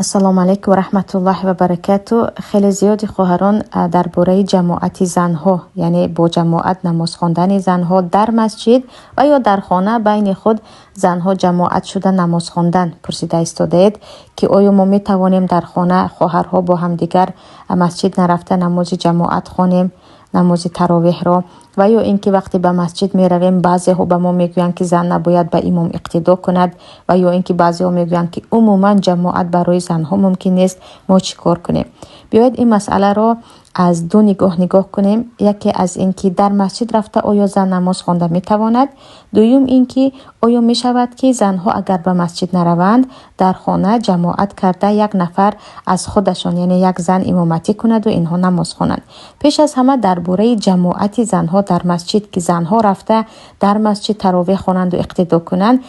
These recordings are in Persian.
السلام علیکم و رحمت الله و برکاته. خیلی زیادی خواهران درباره جماعت زنها، یعنی با جماعت نماز خواندن زنها در مسجد و یا در خانه بین خود زنها جماعت شده نماز خواندن پرسیده استادید که آیا ما می توانیم در خانه خواهرها با هم دیگر مسجد نرفته نماز جماعت خوانیم، نماز تراویح را، و یا اینکه وقتی به مسجد می رویم بعضی ها به ما میگویند که زن نباید به امام اقتدا کند، و یا اینکه بعضی ها میگویند که عموما جماعت برای زنها ممکن نیست، ما چی کار کنیم؟ بیاید این مسئله را از دو نگاه کنیم. یکی از اینکه در مسجد رفته آیا زن نماز خوانده میتواند، دوم اینکه آیا می شود که زنها اگر به مسجد نروند در خانه جماعت کرده یک نفر از خودشان، یعنی یک زن امامتی کند و اینها نماز خوانند. پیش از همه درباره جماعت زنها در مسجد که زنها رفته در مسجد تراویح خوانند و اقتدا کنند،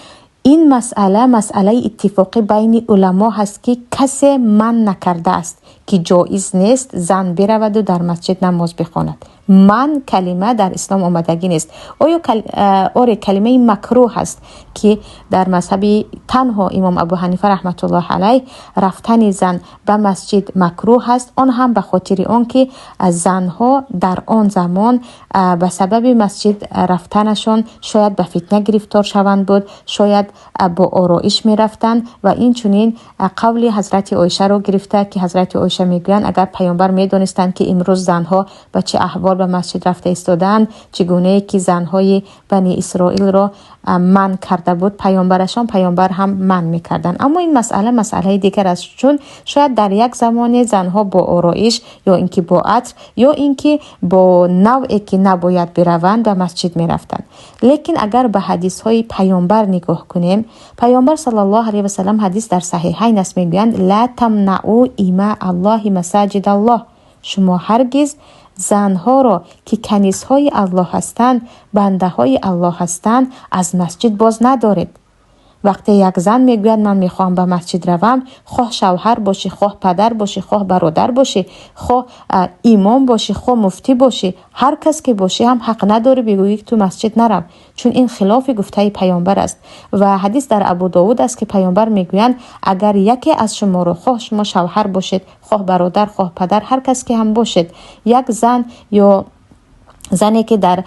این مسئله اتفاقی بین علما هست که کسی من نکرده است که جایز نیست زن برود و در مسجد نماز بخواند. من کلمه در اسلام آمدگی نیست. آیا کلمه مکروه هست که در مذهب تنها امام ابو حنیفه رحمت الله علیه رفتن زن به مسجد مکروه هست، آن هم به خاطر آن که زنها در آن زمان به سبب مسجد رفتنشان شاید به فتنه گرفتار شوند بود، شاید با آرایش می رفتند، و این چنین قول حضرت عایشه رو گرفته که حضرت عایشه میگویند اگر پیامبر می دانستند که امروز زنها به چه احوال به مسجد رفته ایستادند، چگونه که زنهای بنی اسرائیل را من کرده بود پیامبر هم من میکردن. اما این مسئله دیگر است، چون شاید در یک زمان زنها با آرایش یا اینکه با عطر یا اینکه با نوعی که نباید بروند به مسجد میرفتند. لیکن اگر به حدیث های پیامبر نگاه کنیم، پیامبر صلی الله علیه و سلم حدیث در صحیحین است، میگویند لا تمنعوا ایماء الله مساجد الله، شما هرگز زنها را که کنیزهای الله هستند، بنده های الله هستند، از مسجد باز ندارید. وقتی یک زن میگوید من میخوام به مسجد روم، خواه شوهر باشه، خواه پدر باشه، خواه برادر باشه، خواه امام باشه، خواه مفتی باشه، هر کس که باشه هم حق نداره بگویی که تو مسجد نرم، چون این خلاف گفته پیامبر است. و حدیث در ابو داود است که پیامبر میگویند اگر یکی از شما رو، خواه شما شوهر باشید، خواه برادر، خواه پدر، هر کس که هم باشید، یک زن یا زنی که در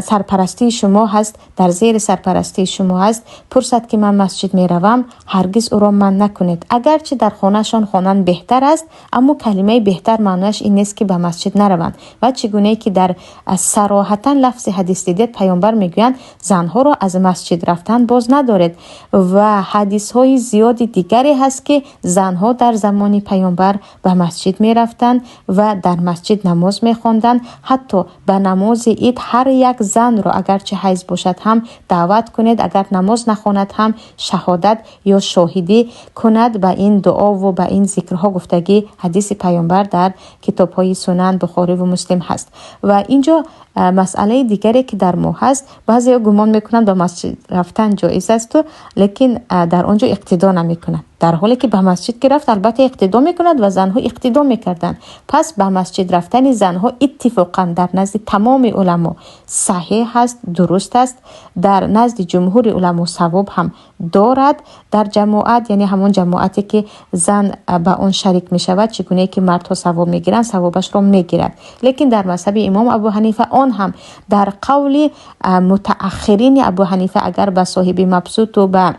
سرپرستی شما هست، در زیر سرپرستی شما هست، پرسد که من مسجد می روم، هرگز او را من نکنید. اگرچه در خانهشان خوانند بهتر است، اما کلمه بهتر معنیش این نیست که به مسجد نروند. و چگونه که در صراحتا لفظ حدیث دیدید، پیامبر میگویند زنها را از مسجد رفتن باز ندارید. و حدیث های زیادی دیگری هست که زنها در زمان پیامبر به مسجد می رفتند و در مسجد نماز می خواندند. حتی به نماز عید هر یک زن را اگرچه حیض باشد هم دعوت کنید، اگر نماز نخواند هم شهادت یا شاهدی کند. به این دعا و به این ذکرها گفتگی حدیث پیامبر در کتاب‌های سنن بخاری و مسلم هست. و اینجا مسئله دیگری که در ما هست، بعضی گمان میکنند به مسجد رفتن جایز است لیکن در آنجا اقتدا نمیکنند، در حالی که به مسجد که رفت البته اقتدا میکند و زنها اقتدا میکردند. پس به مسجد رفتن زنها اتفاقا در نزد تمام علما صحیح است، درست است، در نزد جمهور علما ثواب هم دارد. در جماعت، یعنی همون جماعتی که زن به آن شریک میشود، چگونه که مردها ثواب میگیرند ثوابش را میگیرد. لیکن در مذهب امام ابو حنیفه، آن هم در قول متأخرین ابو حنیفه، اگر به صاحب مبسوط و به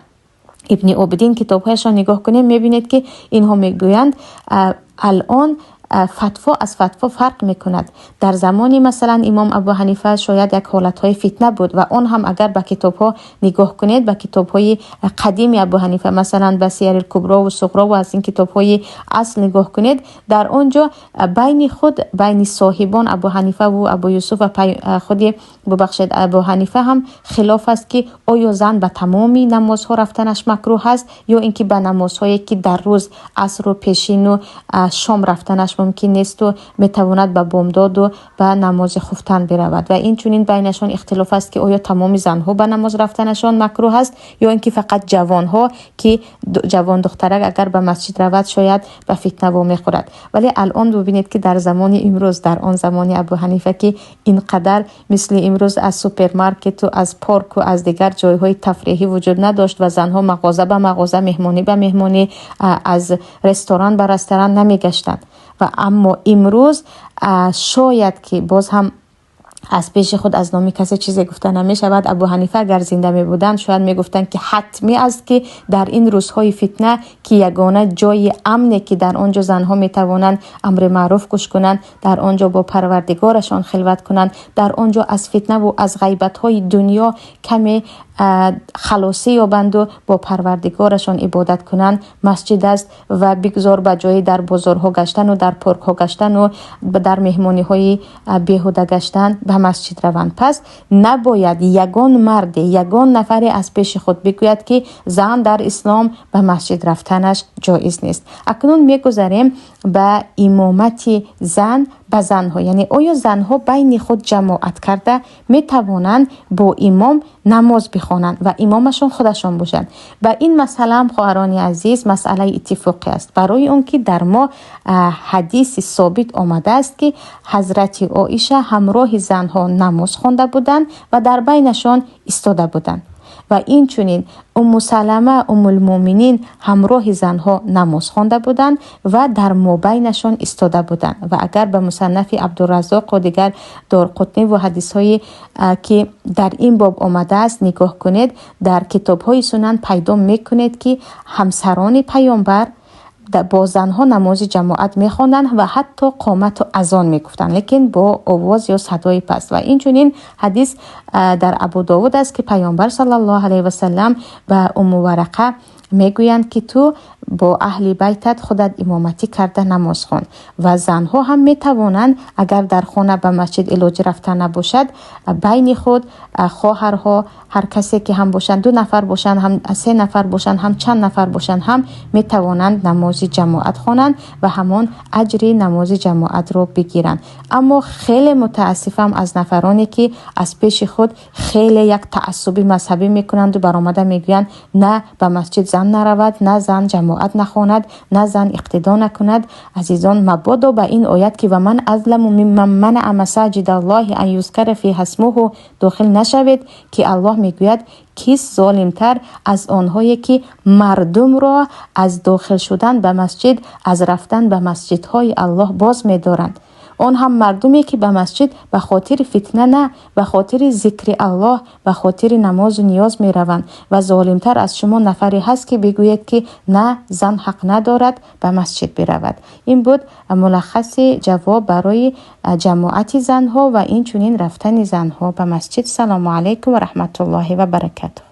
ابن عابدین کتابهایشان نگاه کنیم، میبینید که اینها میگویند الان فتوا از فتوا فرق میکند. در زمانی مثلا امام ابو حنیفه شاید یک حالتهای فتنه بود و اون هم اگر به کتابها نگاه کنید، به کتابهای قدیم ابو حنیفه مثلا به سیر الکبری و صغری و از این کتابهای اصل نگاه کنید، در اونجا بین صاحبان ابو حنیفه و ابو یوسف و خود ابو حنیفه هم خلاف است که آیا زن به تمامی نمازها رفتنش مکروه است یا اینکه به نمازهایی که در روز عصر و پیشین و شام رفتنش برایش ممکن نیست و میتواند به بامداد و به نماز خفتن برود و این چنین بینشان اختلاف است که آیا تمام زنها به نماز رفتنشان مکروه است یا اینکه فقط جوانها که جوان دخترک اگر به مسجد رود شاید به فتنه و میخورد. ولی الان ببینید که در زمان امروز، در آن زمان ابو حنیفه که اینقدر مثل امروز از سوپرمارکت و از پارک و از دیگر جایهای تفریحی وجود نداشت و زنها مغازه به مغازه، مهمانی به مهمانی، از رستوران به رستوران نمیگشتند. و اما امروز شاید که باز هم از پیش خود از نام کسی چیزی گفته نمی شود. ابو حنیفه اگر زنده می بودند شاید می گفتند که حتمی است که در این روزهای فتنه که یگانه جای امنی که در آنجا زنها می توانند امر معروف گوش کنند، در آنجا با پروردگارشان خلوت کنند، در آنجا از فتنه و از غیبت های دنیا کمی خلاصی یابند و با پروردگارشان عبادت کنند، مسجد است. و بگذار به جای در بازارها گشتن و در پارک ها گشتن و در مهمانی های بیهوده گشتن به مسجد روند. پس نباید یگان مرد، یگان نفری از پیش خود بگوید که زن در اسلام به مسجد رفتنش جایز نیست. اکنون میگذاریم به امامت زن به زنها، یعنی آیا زنها بین خود جماعت کرده می توانند با امام نماز بخوانند و امامشون خودشان باشند. و این مسئله هم خواهران عزیز مسئله اتفاقی است، برای اون که در ما حدیث ثابت آمده است که حضرت عایشه همراه زنها نماز خوانده بودند و در بینشان ایستاده بودند و این چنین ام سلمه ام المؤمنین همراه زنها نماز خوانده بودند و در مابینشان ایستاده بودند. و اگر به مصنف عبدالرزاق و دیگر دارقطنی و حدیث هایی که در این باب آمده است نگاه کنید، در کتاب های سنن پیدا میکنید که همسران پیامبر با زنها نماز جماعت میخواندن و حتی قامت و اذان میگفتن، لیکن با آواز یا صدای پست. و این چنین حدیث در ابو داود است که پیامبر صلی الله علیه و سلم به ام ورقه میگویند که تو با اهل بیتت خودت امامتی کرده نماز خوان. و زنها هم میتوانند اگر در خانه به مسجد علاج رفتن نباشد بین خود خواهرها هر کسی که هم باشند، 2 نفر باشند، هم 3 نفر باشند، هم چند نفر باشند، هم میتوانند نماز جماعت خوانند و همان اجر نماز جماعت رو بگیرند. اما خیلی متاسفم از نفرانی که از پیش خود خیلی یک تعصب مذهبی میکنند و برآمده میگویند نه به مسجد زن نرود، نه زن جماعت نخواند، نه زن اقتدا نکند. عزیزان مبادا به این آیت که و من ظلم ممن منع مساجد الله ان یذکر فیها اسمه داخل نشوید که الله میگوید کیست ظالمتر از آنهایی که مردم را از داخل شدن به مسجد، از رفتن به مسجدهای الله باز می‌دارند. آن هم مردمی که به مسجد به خاطر فتنه نه، به خاطر ذکر الله، به خاطر نماز و نیاز می روند. و ظالمتر از شما نفری هست که بگوید که نه زن حق ندارد به مسجد برود. این بود ملخص جواب برای جماعت زنها و این چنین رفتن زنها به مسجد. سلام علیکم و رحمت الله و برکاته.